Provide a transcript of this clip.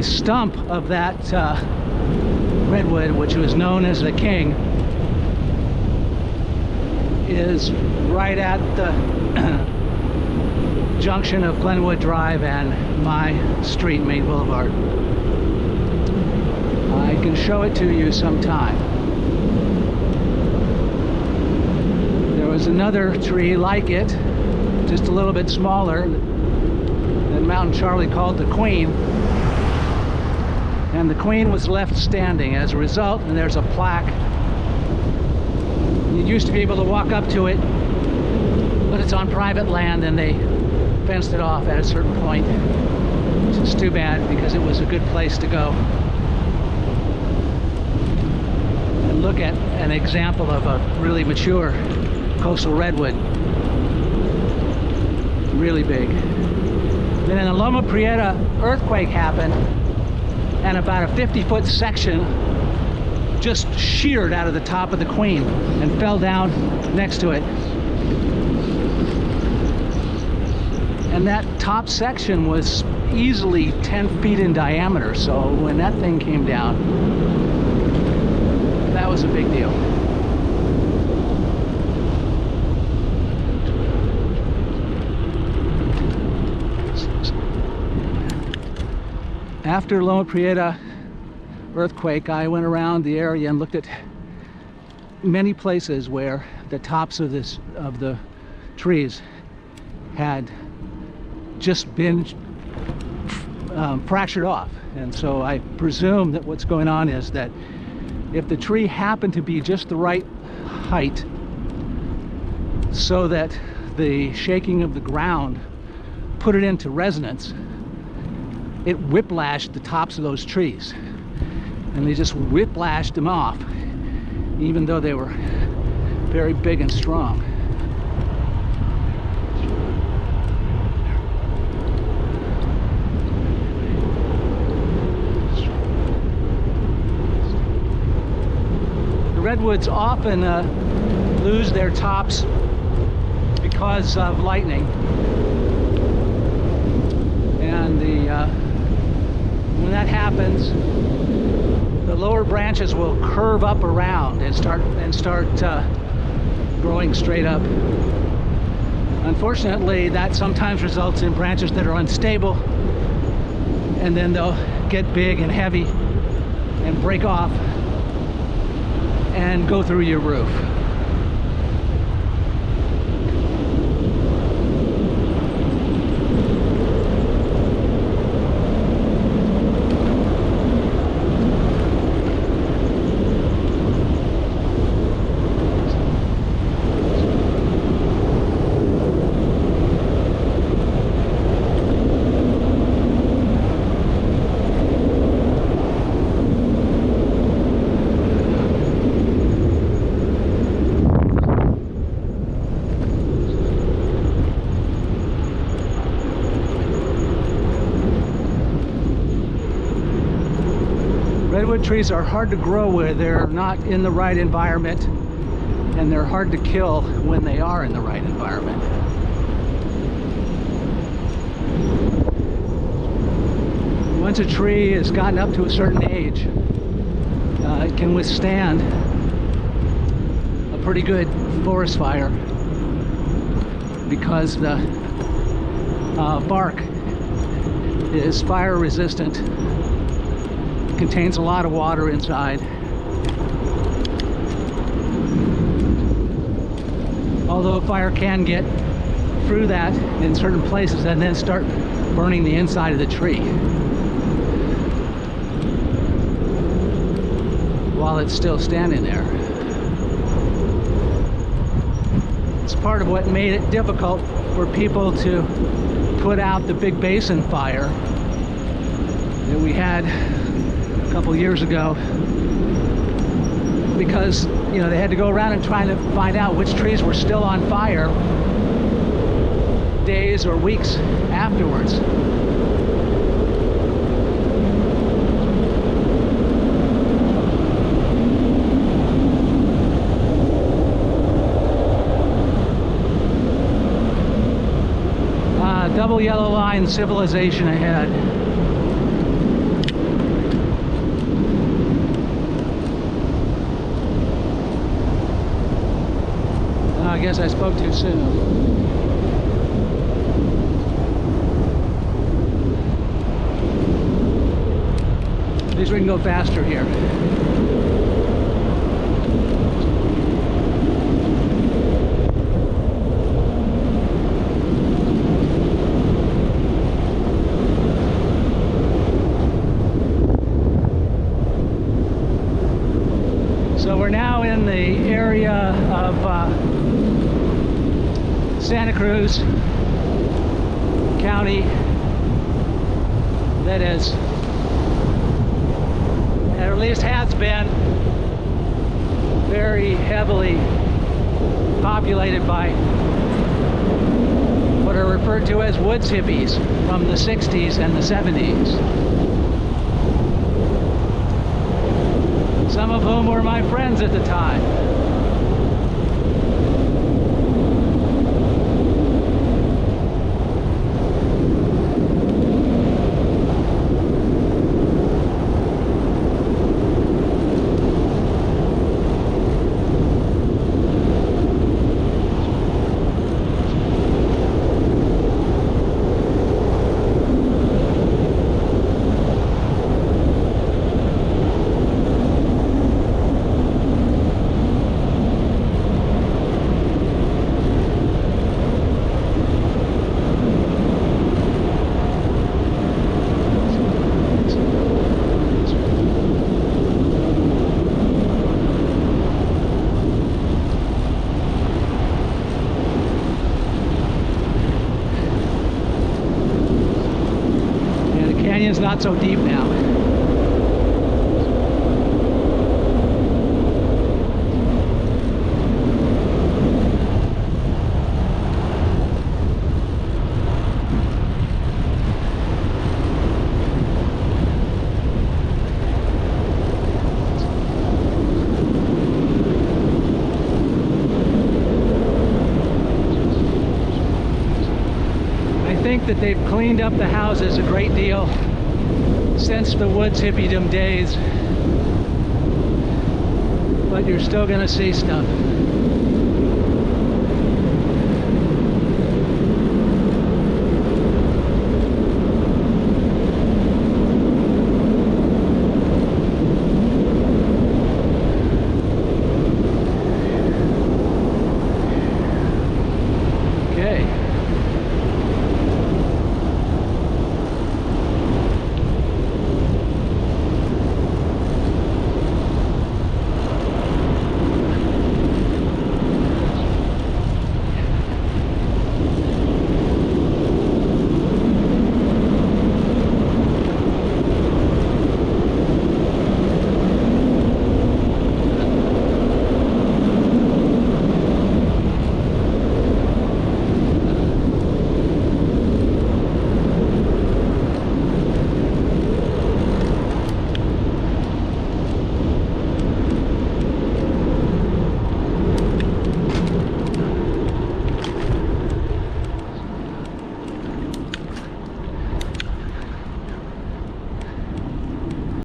the stump of that redwood, which was known as the King, is right at the junction of Glenwood Drive and my street, Main Boulevard. I can show it to you sometime. There was another tree like it, just a little bit smaller, that Mountain Charlie called the Queen, and the Queen was left standing as a result, and there's a plaque. You used to be able to walk up to it, but it's on private land and they fenced it off at a certain point, which is too bad because it was a good place to go and look at an example of a really mature coastal redwood. Really big. Then in the Loma Prieta, earthquake happened, and about a 50-foot section just sheared out of the top of the Queen and fell down next to it. And that top section was easily 10 feet in diameter, so when that thing came down, that was a big deal. After Loma Prieta earthquake, I went around the area and looked at many places where the tops of the trees had just been fractured off. And so I presume that what's going on is that if the tree happened to be just the right height so that the shaking of the ground put it into resonance, it whiplashed the tops of those trees, and they just whiplashed them off, even though they were very big and strong. The redwoods often lose their tops because of lightning, and when that happens, the lower branches will curve up around and start growing straight up. Unfortunately, that sometimes results in branches that are unstable, and then they'll get big and heavy and break off and go through your roof. Redwood trees are hard to grow where they're not in the right environment, and they're hard to kill when they are in the right environment. Once a tree has gotten up to a certain age, it can withstand a pretty good forest fire because the bark is fire resistant. Contains a lot of water inside. Although fire can get through that in certain places and then start burning the inside of the tree while it's still standing there. It's part of what made it difficult for people to put out the Big Basin fire that we had a couple years ago, because they had to go around and try to find out which trees were still on fire days or weeks afterwards. Double yellow line, civilization ahead. guess I spoke too soon. At least we can go faster here. So we're now in the area of Santa Cruz County that is, or at least has been, very heavily populated by what are referred to as woods hippies from the 60s and the 70s. Some of whom were my friends at the time. Canyon's not so deep now. I think that they've cleaned up the houses a great deal since the woods hippiedom days, but you're still gonna see stuff.